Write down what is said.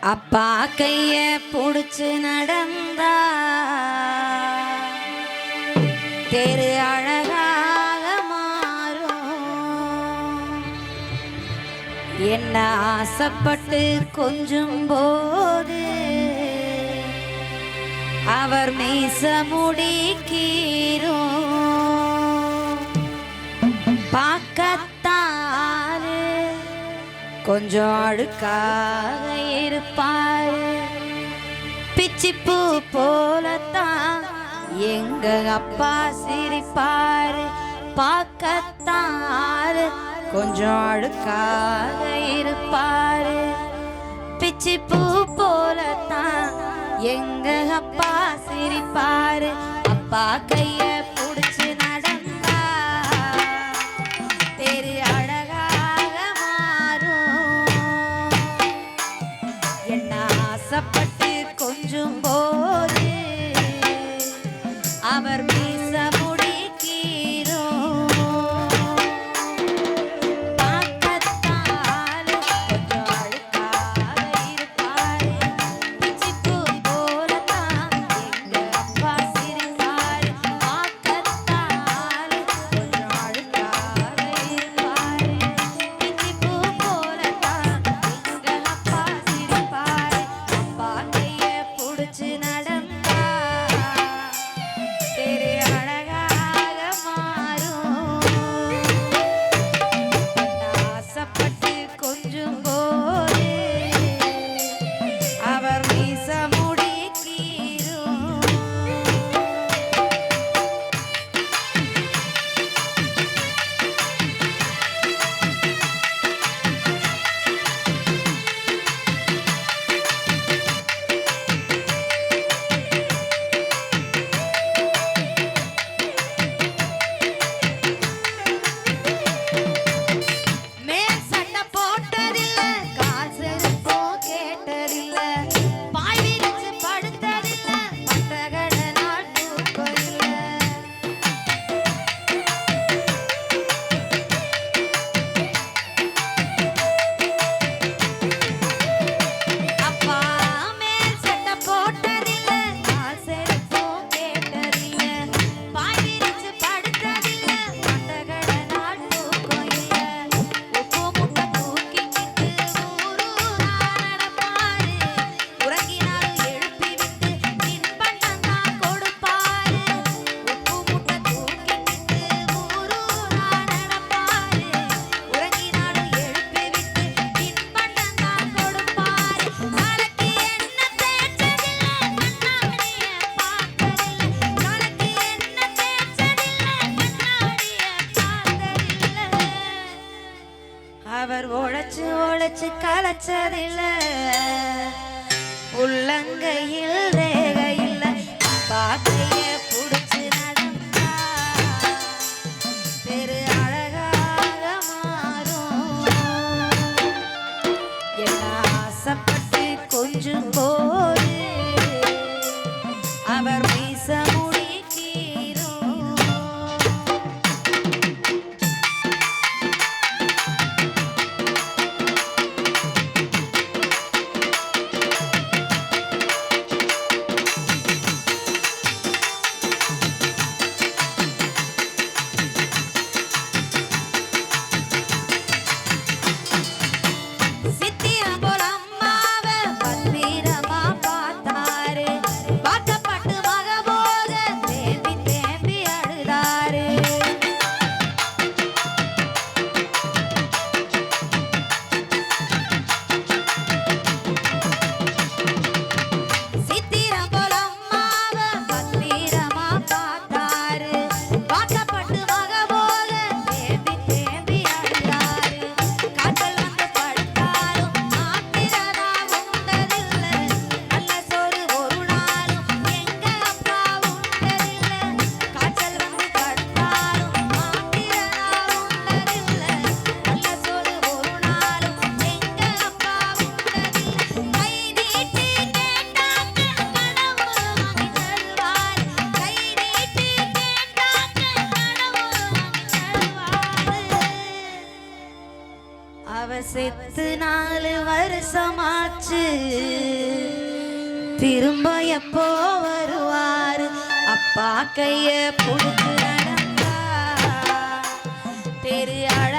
அப்பா கைய புடிச்சு நடந்தா தெரு அழகாக மாறும். என்ன ஆசைப்பட்டு கொஞ்சும் போது அவர் மீச முடிக்கீரும். பார்க்கத்தாரு கொஞ்சம் அழுக்காக இருப்பாரு. பிச்சிப்பூ போலத்தான் எங்க அப்பா சிரிப்பாரு. பார்க்கத்தாரு கொஞ்சம் அழுக்காக இருப்பாரு. பிச்சிப்பூ போலத்தான் எங்க அப்பா சிரிப்பாரு. அப்பா கைய புடிச்சு நடந்தா தெரு அழகாக மாறும். என்ன ஆசைப்பட்டு கொஞ்சும் போது அவர் மீச முடிக்கீரும். பார்க்கத்தாரு கொஞ்சம் அழுக்காக இருப்பாரு. பிச்சிப்பூ போலத்தான் எங்க அப்பா சிரிப்பாரு. பார்க்கத்தாரு கொஞ்சம் அழுக்காக இருப்பாரு. பிச்சிப்பூ போலத்தான் எங்க அப்பா சிரிப்பாரு. அப்பா கைய புடிச்சு நடந்தா தெரு அழகாக மாறும். ஆசைப்பட்டு கொஞ்சும் போது அவர் மீச முடிக்கீரும். மேல் சட்டை போட்டதில்ல, கால் செருப்போ கேட்டதில்ல, பாய் விரிச்சு படுத்ததில்ல, பட்டகட நாள் தூக்கம் இல்ல. அப்பா மேல் சட்டை போட்டதில்ல, கால் செருப்போ கேட்டதில்ல, பாய் விரிச்சு படுத்ததில்ல, பட்டகட நாள் தூக்கம் இல்ல. உப்பு முட்டை தூக்கிக்கிட்டு ஊரூரா நடப்பாரு. உறங்கினாலும் எழுப்பி விட்டு தின்பண்டம் தான் கொடுப்பாரு. உப்பு முட்டை தூக்கிக்கிட்டு ஊரூரா நடப்பாரு. உறங்கினாலும் எழுப்பி விட்டு தின்பண்டம் தான் கொடுப்பாரு. நாளைக்கு என்ன தேய்ச்சதில்ல, கண்ணாடிய பார்த்ததில்ல. நாளைக்கு என்ன தேய்ச்சதில்ல, கண்ணாடிய பார்த்ததில்ல. அவர் உழைச்சு உழைச்சு களைச்சதில்ல, உள்ளங்கையில் ரேகையில். அப்பா கைய புடிச்சு நடந்தா தெரு அழகாக மாறும். என்ன ஆசைப்பட்டு கொஞ்சும் போது அவர் மீச முடிக்கீரும். சித்திரம் போல அம்மாவை பத்திரமா பார்த்தாரு. வாக்கப்பட்டு மக போக தேம்பி தேம்பி அழுதாரு. சித்திரம் போல அம்மாவை பத்திரமா பார்த்தாரு. வாக்கப்பட்டு மக போக தேம்பி தேம்பி அழுதாரு. காய்ச்சல் வந்து படுத்தாலும் மாத்திரதா உண்டதில்ல. நல்ல சோறு ஒரு நாளும் எங்க அப்பா உண்டதில்ல. காய்ச்சல் வந்து படுத்தாலும் மாத்திரதா உண்டதில்ல. நல்ல சோறு ஒரு நாளும் எங்க அப்பா உண்டதில்ல. கை நீட்டி கேட்டாக்க கடவுள் வாங்கி தருவார். கை நீட்டி கேட்டாக்க கடவுள் வாங்கி தருவார். அவ செத்து 4 வருஷமாச்சு. ஆச்சு திரும்ப எப்போ வருவாரு அப்பா கைய புடிச்சு நடந்தா தெரு அழ